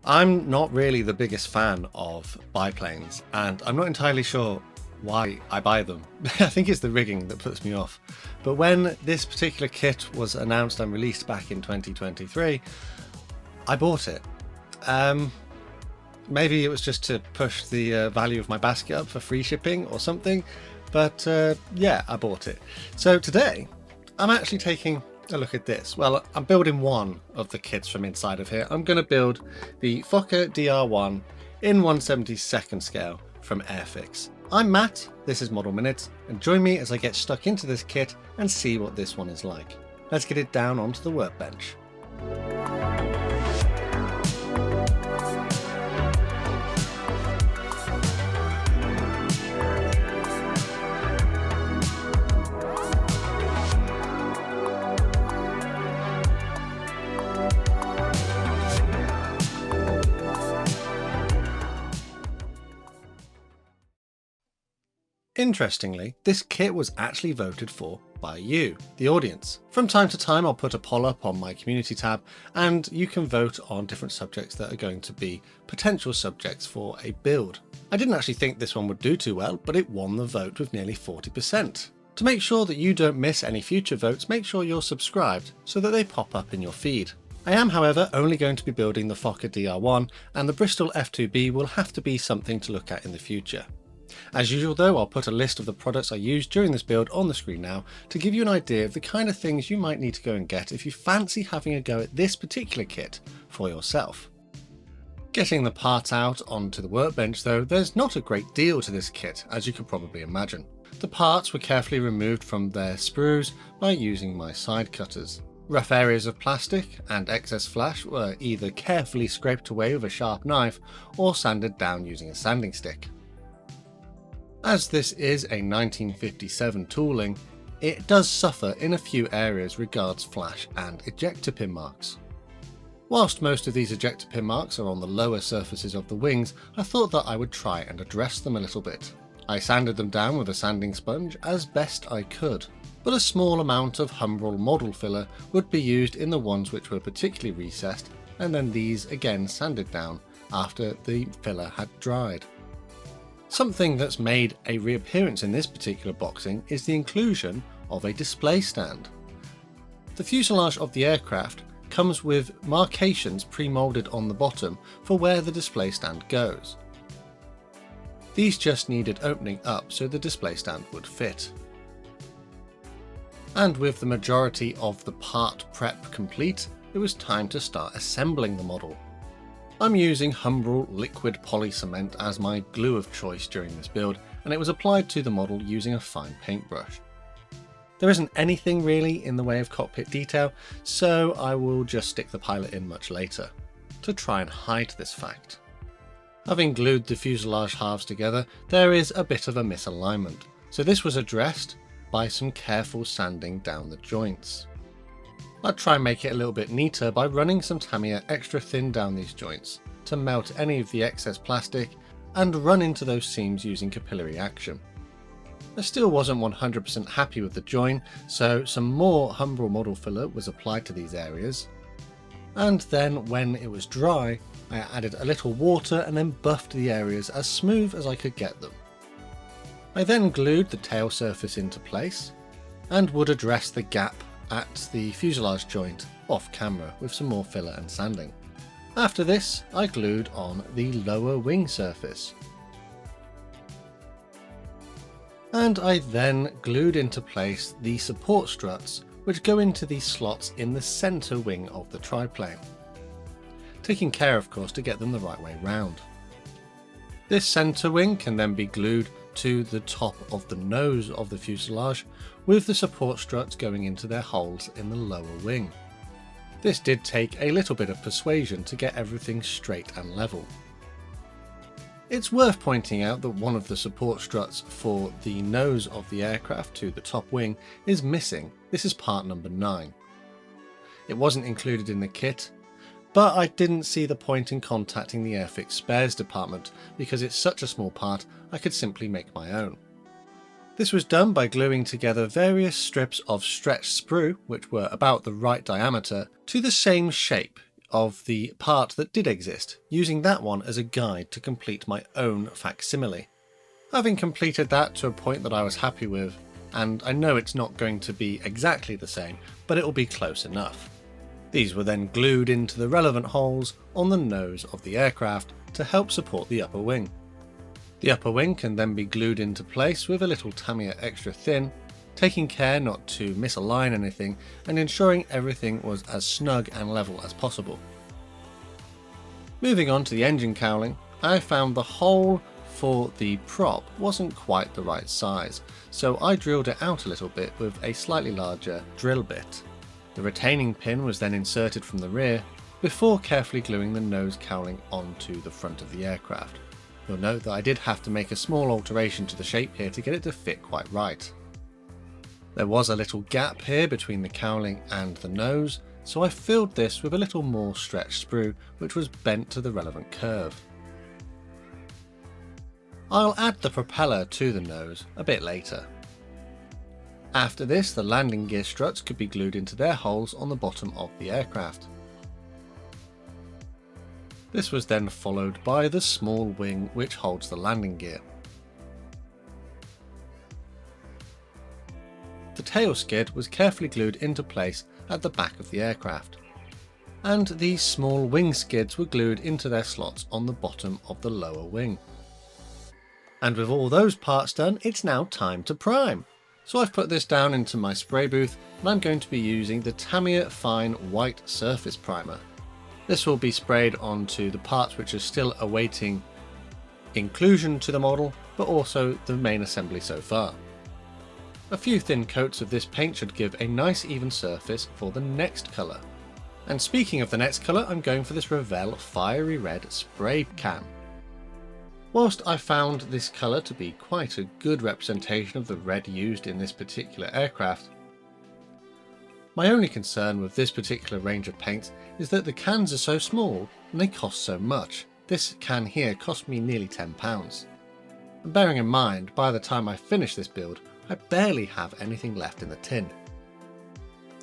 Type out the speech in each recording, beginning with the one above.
I'm not really the biggest fan of biplanes, and I'm not entirely sure why I buy them. I think it's the rigging that puts me off. But when this particular kit was announced and released back in 2023, I bought it. Maybe it was just to push the value of my basket up for free shipping or something, but yeah, I bought it. So today, I'm actually taking a look at this. Well, I'm building one of the kits from inside of here. I'm going to build the Fokker DR.1 in 1/72nd scale from Airfix. I'm Matt, this is Model Minutes, and join me as I get stuck into this kit and see what this one is like. Let's get it down onto the workbench. Interestingly, this kit was actually voted for by you, the audience. From time to time I'll put a poll up on my community tab and you can vote on different subjects that are going to be potential subjects for a build. I didn't actually think this one would do too well, but it won the vote with nearly 40%. To make sure that you don't miss any future votes, make sure you're subscribed so that they pop up in your feed. I am, however, only going to be building the Fokker DR.1, and the Bristol F.2B will have to be something to look at in the future. As usual though, I'll put a list of the products I used during this build on the screen now to give you an idea of the kind of things you might need to go and get if you fancy having a go at this particular kit for yourself. Getting the parts out onto the workbench though, there's not a great deal to this kit, as you can probably imagine. The parts were carefully removed from their sprues by using my side cutters. Rough areas of plastic and excess flash were either carefully scraped away with a sharp knife or sanded down using a sanding stick. As this is a 1957 tooling, it does suffer in a few areas regards flash and ejector pin marks. Whilst most of these ejector pin marks are on the lower surfaces of the wings, I thought that I would try and address them a little bit. I sanded them down with a sanding sponge as best I could, but a small amount of Humbrol model filler would be used in the ones which were particularly recessed, and then these again sanded down after the filler had dried. Something that's made a reappearance in this particular boxing is the inclusion of a display stand. The fuselage of the aircraft comes with markations pre-moulded on the bottom for where the display stand goes. These just needed opening up so the display stand would fit. And with the majority of the part prep complete, it was time to start assembling the model. I'm using Humbrol liquid poly cement as my glue of choice during this build, and it was applied to the model using a fine paintbrush. There isn't anything really in the way of cockpit detail, so I will just stick the pilot in much later, to try and hide this fact. Having glued the fuselage halves together, there is a bit of a misalignment, so this was addressed by some careful sanding down the joints. I'd try and make it a little bit neater by running some Tamiya extra thin down these joints to melt any of the excess plastic and run into those seams using capillary action. I still wasn't 100% happy with the join, so some more Humbrol model filler was applied to these areas, and then when it was dry I added a little water and then buffed the areas as smooth as I could get them. I then glued the tail surface into place and would address the gap at the fuselage joint off camera with some more filler and sanding. After this, I glued on the lower wing surface. And I then glued into place the support struts which go into these slots in the centre wing of the triplane, taking care of course to get them the right way round. This centre wing can then be glued to the top of the nose of the fuselage, with the support struts going into their holes in the lower wing. This did take a little bit of persuasion to get everything straight and level. It's worth pointing out that one of the support struts for the nose of the aircraft to the top wing is missing. This is part number 9. It wasn't included in the kit, but I didn't see the point in contacting the Airfix spares department because it's such a small part I could simply make my own. This was done by gluing together various strips of stretched sprue, which were about the right diameter, to the same shape of the part that did exist, using that one as a guide to complete my own facsimile. Having completed that to a point that I was happy with, and I know it's not going to be exactly the same, but it will be close enough. These were then glued into the relevant holes on the nose of the aircraft to help support the upper wing. The upper wing can then be glued into place with a little Tamiya extra thin, taking care not to misalign anything and ensuring everything was as snug and level as possible. Moving on to the engine cowling, I found the hole for the prop wasn't quite the right size, so I drilled it out a little bit with a slightly larger drill bit. The retaining pin was then inserted from the rear before carefully gluing the nose cowling onto the front of the aircraft. You'll note that I did have to make a small alteration to the shape here to get it to fit quite right. There was a little gap here between the cowling and the nose, so I filled this with a little more stretched sprue which was bent to the relevant curve. I'll add the propeller to the nose a bit later. After this, the landing gear struts could be glued into their holes on the bottom of the aircraft. This was then followed by the small wing which holds the landing gear. The tail skid was carefully glued into place at the back of the aircraft, and these small wing skids were glued into their slots on the bottom of the lower wing. And with all those parts done, it's now time to prime. So I've put this down into my spray booth and I'm going to be using the Tamiya Fine White Surface Primer. This will be sprayed onto the parts which are still awaiting inclusion to the model, but also the main assembly so far. A few thin coats of this paint should give a nice even surface for the next colour. And speaking of the next colour, I'm going for this Revell Fiery Red Spray Can. Whilst I found this colour to be quite a good representation of the red used in this particular aircraft, my only concern with this particular range of paints is that the cans are so small and they cost so much. This can here cost me nearly £10. And bearing in mind, by the time I finish this build, I barely have anything left in the tin.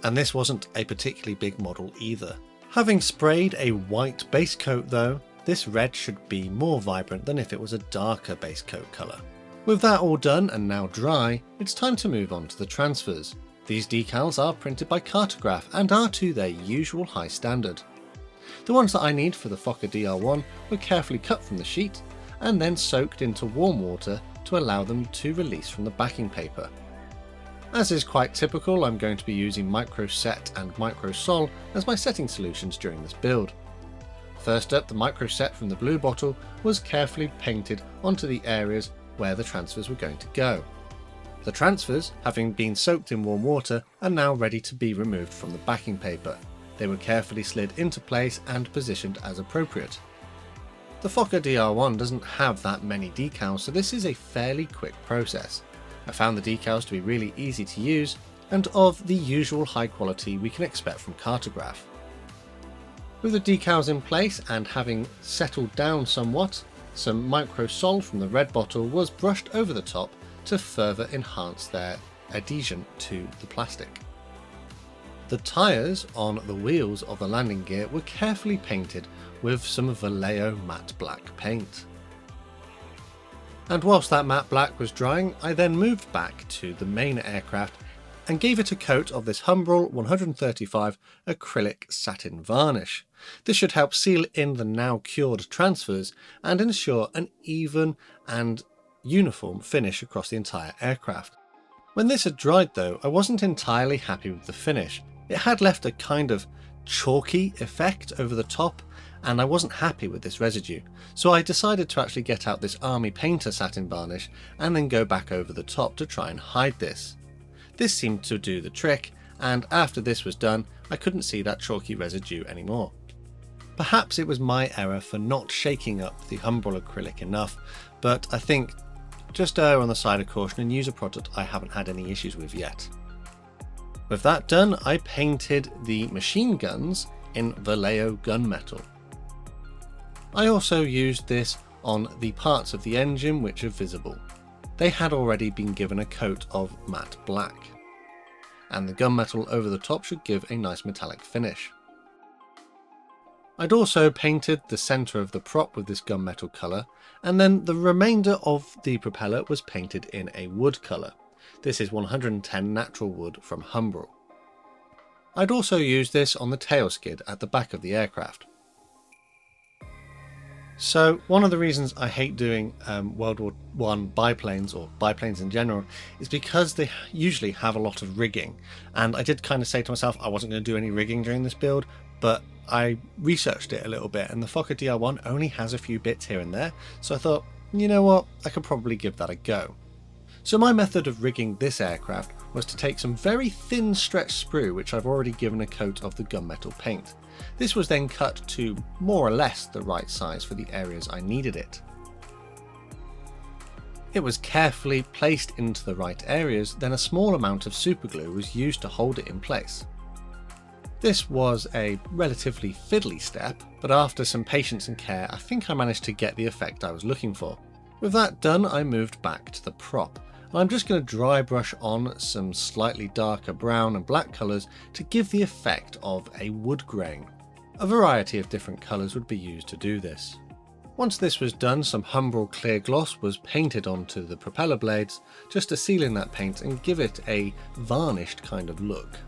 And this wasn't a particularly big model either. Having sprayed a white base coat though, this red should be more vibrant than if it was a darker base coat colour. With that all done and now dry, it's time to move on to the transfers. These decals are printed by Cartograph and are to their usual high standard. The ones that I need for the Fokker DR.1 were carefully cut from the sheet and then soaked into warm water to allow them to release from the backing paper. As is quite typical, I'm going to be using Micro Set and Micro Sol as my setting solutions during this build. First up, the Micro Set from the blue bottle was carefully painted onto the areas where the transfers were going to go. The transfers, having been soaked in warm water, are now ready to be removed from the backing paper. They were carefully slid into place and positioned as appropriate. The Fokker DR.1 doesn't have that many decals, so this is a fairly quick process. I found the decals to be really easy to use and of the usual high quality we can expect from Cartograph. With the decals in place and having settled down somewhat, some Micro Sol from the red bottle was brushed over the top to further enhance their adhesion to the plastic. The tyres on the wheels of the landing gear were carefully painted with some Vallejo matte black paint. And whilst that matte black was drying, I then moved back to the main aircraft and gave it a coat of this Humbrol 135 acrylic satin varnish. This should help seal in the now cured transfers and ensure an even and uniform finish across the entire aircraft. When this had dried though, I wasn't entirely happy with the finish. It had left a kind of chalky effect over the top and I wasn't happy with this residue, so I decided to actually get out this Army Painter satin varnish and then go back over the top to try and hide this. This seemed to do the trick, and after this was done, I couldn't see that chalky residue anymore. Perhaps it was my error for not shaking up the Humbrol acrylic enough, but I think just err on the side of caution and use a product I haven't had any issues with yet. With that done, I painted the machine guns in Vallejo gunmetal. I also used this on the parts of the engine which are visible. They had already been given a coat of matte black, and the gunmetal over the top should give a nice metallic finish. I'd also painted the centre of the prop with this gunmetal colour, and then the remainder of the propeller was painted in a wood colour. This is 110 natural wood from Humbrol. I'd also used this on the tail skid at the back of the aircraft. So one of the reasons I hate doing World War I biplanes, or biplanes in general, is because they usually have a lot of rigging. And I did kind of say to myself I wasn't going to do any rigging during this build, but I researched it a little bit, and the Fokker DR.1 only has a few bits here and there, so I thought, you know what, I could probably give that a go. So my method of rigging this aircraft was to take some very thin stretch sprue, which I've already given a coat of the gunmetal paint. This was then cut to more or less the right size for the areas I needed it. It was carefully placed into the right areas, then a small amount of superglue was used to hold it in place. This was a relatively fiddly step, but after some patience and care I think I managed to get the effect I was looking for. With that done, I moved back to the prop. I'm just going to dry brush on some slightly darker brown and black colours to give the effect of a wood grain. A variety of different colours would be used to do this. Once this was done, some Humbrol clear gloss was painted onto the propeller blades just to seal in that paint and give it a varnished kind of look.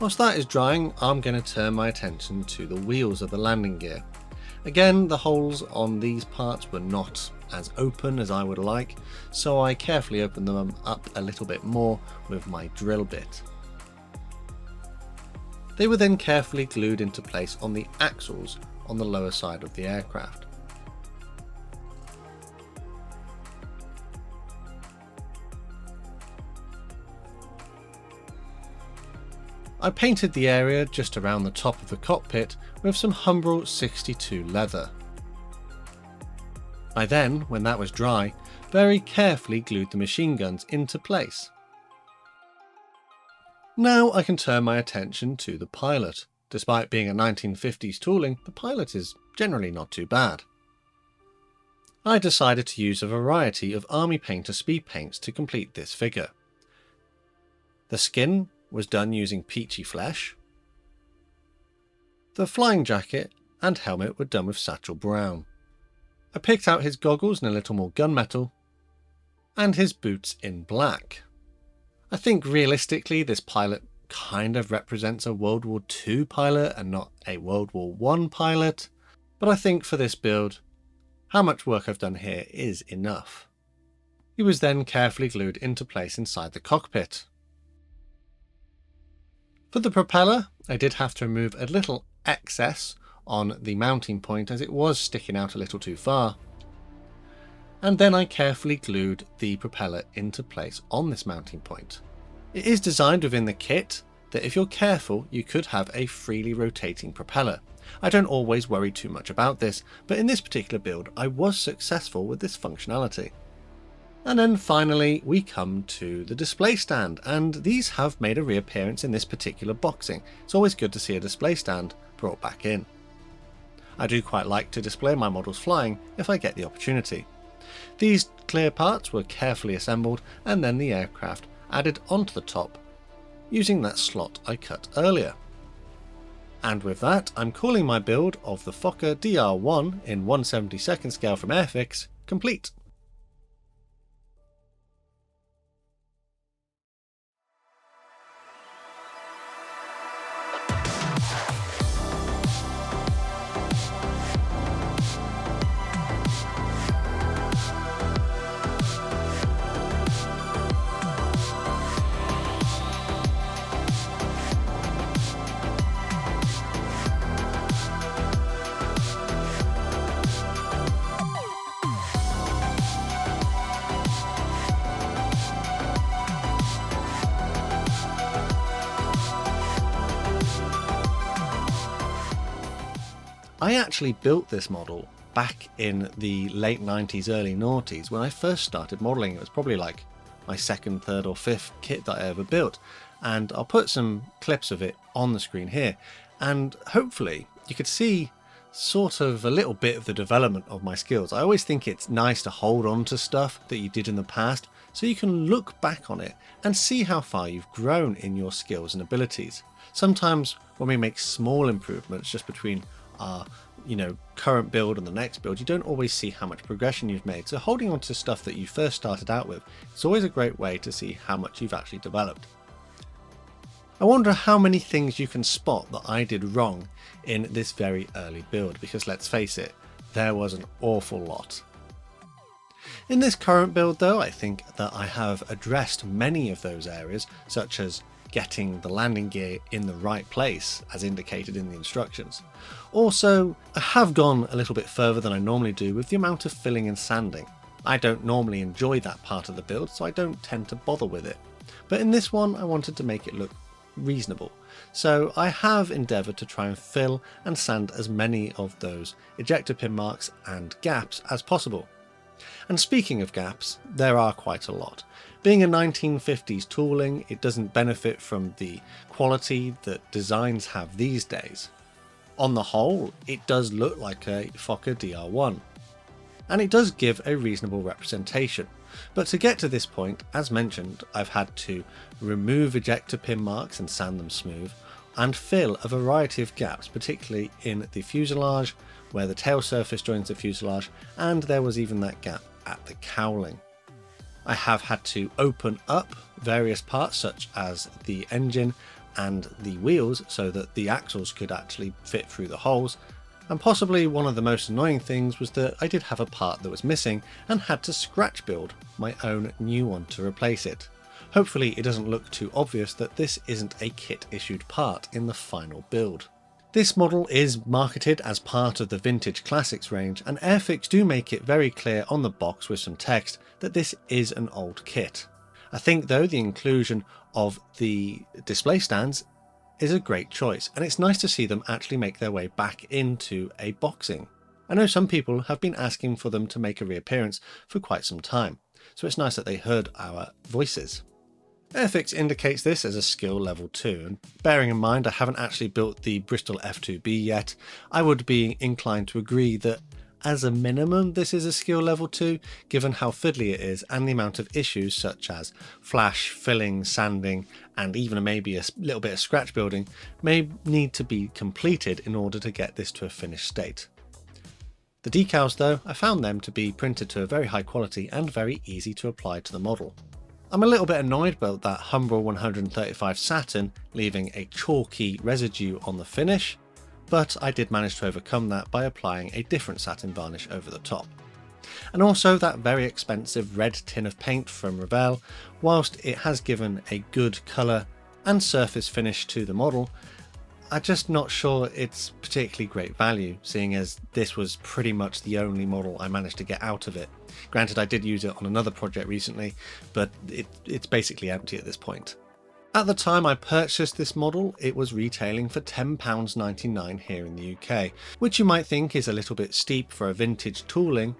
Whilst that is drying, I'm going to turn my attention to the wheels of the landing gear. Again, the holes on these parts were not as open as I would like, so I carefully opened them up a little bit more with my drill bit. They were then carefully glued into place on the axles on the lower side of the aircraft. I painted the area just around the top of the cockpit with some Humbrol 62 leather. I then, when that was dry, very carefully glued the machine guns into place. Now I can turn my attention to the pilot. Despite being a 1950s tooling, the pilot is generally not too bad. I decided to use a variety of Army Painter speed paints to complete this figure. The skin was done using peachy flesh. The flying jacket and helmet were done with satchel brown. I picked out his goggles in a little more gunmetal, and his boots in black. I think realistically this pilot kind of represents a World War II pilot and not a World War I pilot, but I think for this build, how much work I've done here is enough. He was then carefully glued into place inside the cockpit. For the propeller, I did have to remove a little excess on the mounting point as it was sticking out a little too far. And then I carefully glued the propeller into place on this mounting point. It is designed within the kit that if you're careful you could have a freely rotating propeller. I don't always worry too much about this, but in this particular build I was successful with this functionality. And then finally we come to the display stand, and these have made a reappearance in this particular boxing. It's always good to see a display stand brought back in. I do quite like to display my models flying if I get the opportunity. These clear parts were carefully assembled and then the aircraft added onto the top using that slot I cut earlier. And with that, I'm calling my build of the Fokker DR.1 in 1/72 scale from Airfix complete. I actually built this model back in the late 90s, early noughties when I first started modelling. It was probably like my second, third or fifth kit that I ever built, and I'll put some clips of it on the screen here, and hopefully you could see sort of a little bit of the development of my skills. I always think it's nice to hold on to stuff that you did in the past so you can look back on it and see how far you've grown in your skills and abilities. Sometimes when we make small improvements just between our current build and the next build, you don't always see how much progression you've made. So holding on to stuff that you first started out with is always a great way to see how much you've actually developed. I wonder how many things you can spot that I did wrong in this very early build, because let's face it, there was an awful lot. In this current build though, I think that I have addressed many of those areas, such as getting the landing gear in the right place as indicated in the instructions. Also, I have gone a little bit further than I normally do with the amount of filling and sanding. I don't normally enjoy that part of the build, so I don't tend to bother with it. But in this one, I wanted to make it look reasonable. So I have endeavoured to try and fill and sand as many of those ejector pin marks and gaps as possible. And speaking of gaps, there are quite a lot. Being a 1950s tooling, it doesn't benefit from the quality that designs have these days. On the whole, it does look like a Fokker DR.1, and it does give a reasonable representation. But to get to this point, as mentioned, I've had to remove ejector pin marks and sand them smooth, and fill a variety of gaps, particularly in the fuselage, where the tail surface joins the fuselage, and there was even that gap at the cowling. I have had to open up various parts such as the engine and the wheels so that the axles could actually fit through the holes, and possibly one of the most annoying things was that I did have a part that was missing and had to scratch build my own new one to replace it. Hopefully it doesn't look too obvious that this isn't a kit issued part in the final build. This model is marketed as part of the Vintage Classics range, and Airfix do make it very clear on the box with some text that this is an old kit. I think though the inclusion of the display stands is a great choice, and it's nice to see them actually make their way back into a boxing. I know some people have been asking for them to make a reappearance for quite some time, so it's nice that they heard our voices. Airfix indicates this as a skill level 2, and bearing in mind I haven't actually built the Bristol F.2B yet, I would be inclined to agree that as a minimum this is a skill level 2, given how fiddly it is and the amount of issues such as flash, filling, sanding, and even maybe a little bit of scratch building may need to be completed in order to get this to a finished state. The decals though, I found them to be printed to a very high quality and very easy to apply to the model. I'm a little bit annoyed about that Humbrol 135 Saturn leaving a chalky residue on the finish, but I did manage to overcome that by applying a different satin varnish over the top. And also that very expensive red tin of paint from Revell, whilst it has given a good colour and surface finish to the model, I'm just not sure it's particularly great value, seeing as this was pretty much the only model I managed to get out of it. Granted, I did use it on another project recently, but it's basically empty at this point. At the time I purchased this model, it was retailing for £10.99 here in the UK, which you might think is a little bit steep for a vintage tooling.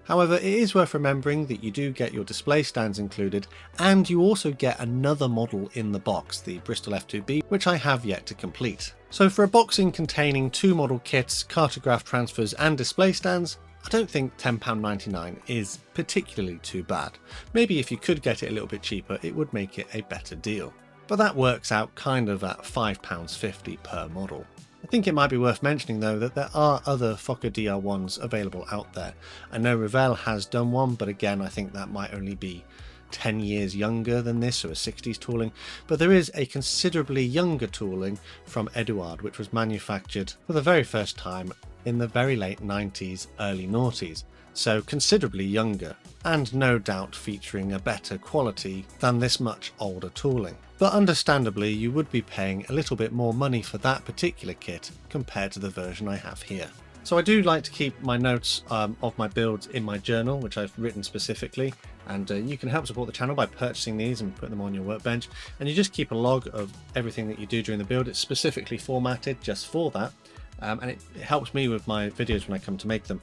However, it is worth remembering that you do get your display stands included, and you also get another model in the box, the Bristol F.2B, which I have yet to complete. So for a boxing containing 2 model kits, cartograph transfers and display stands, I don't think £10.99 is particularly too bad. Maybe if you could get it a little bit cheaper, it would make it a better deal. But that works out kind of at £5.50 per model. I think it might be worth mentioning though that there are other Fokker DR.1s available out there. I know Revell has done one, but again I think that might only be 10 years younger than this, so a 60s tooling, but there is a considerably younger tooling from Eduard which was manufactured for the very first time in the very late 90s, early noughties, so considerably younger, and no doubt featuring a better quality than this much older tooling. But understandably you would be paying a little bit more money for that particular kit compared to the version I have here. So I do like to keep my notes of my builds in my journal, which I've written specifically, and you can help support the channel by purchasing these and putting them on your workbench, and you just keep a log of everything that you do during the build. It's specifically formatted just for that. And it helps me with my videos when I come to make them.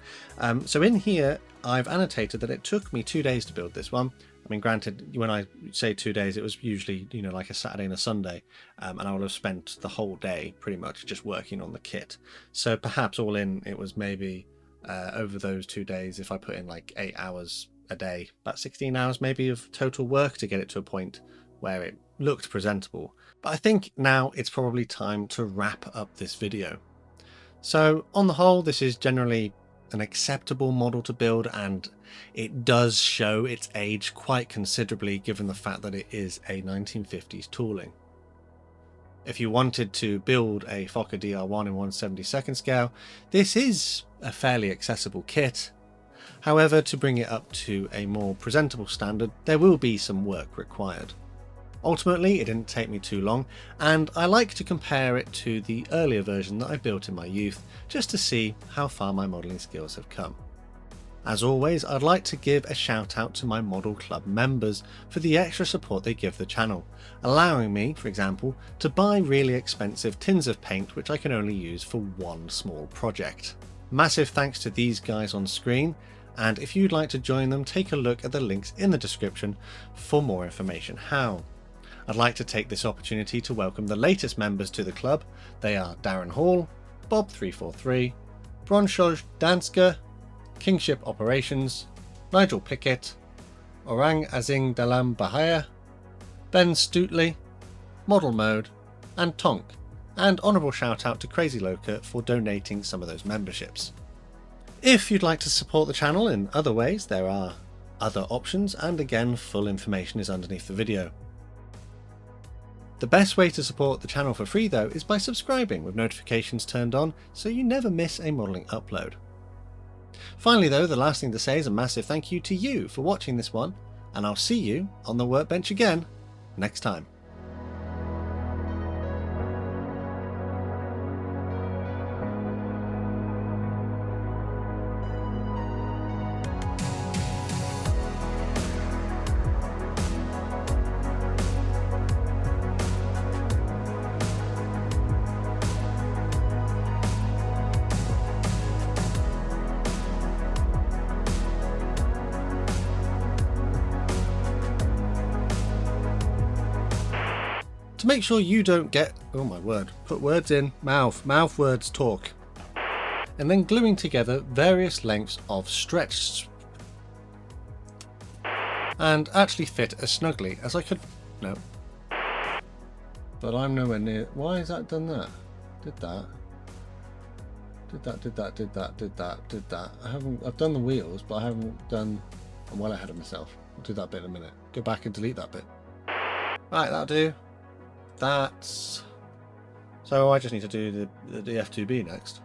So in here I've annotated that it took me 2 days to build this one, mean, granted, when I say 2 days, it was usually, you know, like a Saturday and a Sunday, and I would have spent the whole day pretty much just working on the kit. So perhaps all in, it was maybe over those 2 days, if I put in like 8 hours a day, about 16 hours maybe of total work to get it to a point where it looked presentable. But I think now it's probably time to wrap up this video. So on the whole, this is generally an acceptable model to build, and it does show its age quite considerably given the fact that it is a 1950s tooling. If you wanted to build a Fokker DR.1 in 1/72nd scale, this is a fairly accessible kit. However, to bring it up to a more presentable standard, there will be some work required. Ultimately, it didn't take me too long, and I like to compare it to the earlier version that I built in my youth, just to see how far my modelling skills have come. As always, I'd like to give a shout out to my Model Club members for the extra support they give the channel, allowing me, for example, to buy really expensive tins of paint which I can only use for one small project. Massive thanks to these guys on screen, and if you'd like to join them, take a look at the links in the description for more information how. I'd like to take this opportunity to welcome the latest members to the club. They are Darren Hall, Bob343, Bronshoj Danska, Kingship Operations, Nigel Pickett, Orang Azing Dalam Bahaya, Ben Stootley, Model Mode, and Tonk, and honourable shout out to Crazy Loca for donating some of those memberships. If you'd like to support the channel in other ways, there are other options, and again, full information is underneath the video. The best way to support the channel for free though is by subscribing with notifications turned on so you never miss a modelling upload. Finally though, the last thing to say is a massive thank you to you for watching this one, and I'll see you on the workbench again next time. To make sure you don't get, oh my word, put words in, mouth words talk, and then gluing together various lengths of stretch and actually fit as snugly as I could. No, but I'm nowhere near. Why has that done that? Did that. I've done the wheels, but I haven't done. I'm well ahead of myself. I'll do that bit in a minute. Go back and delete that bit. Right, that'll do. That's so I just need to do the F2B next.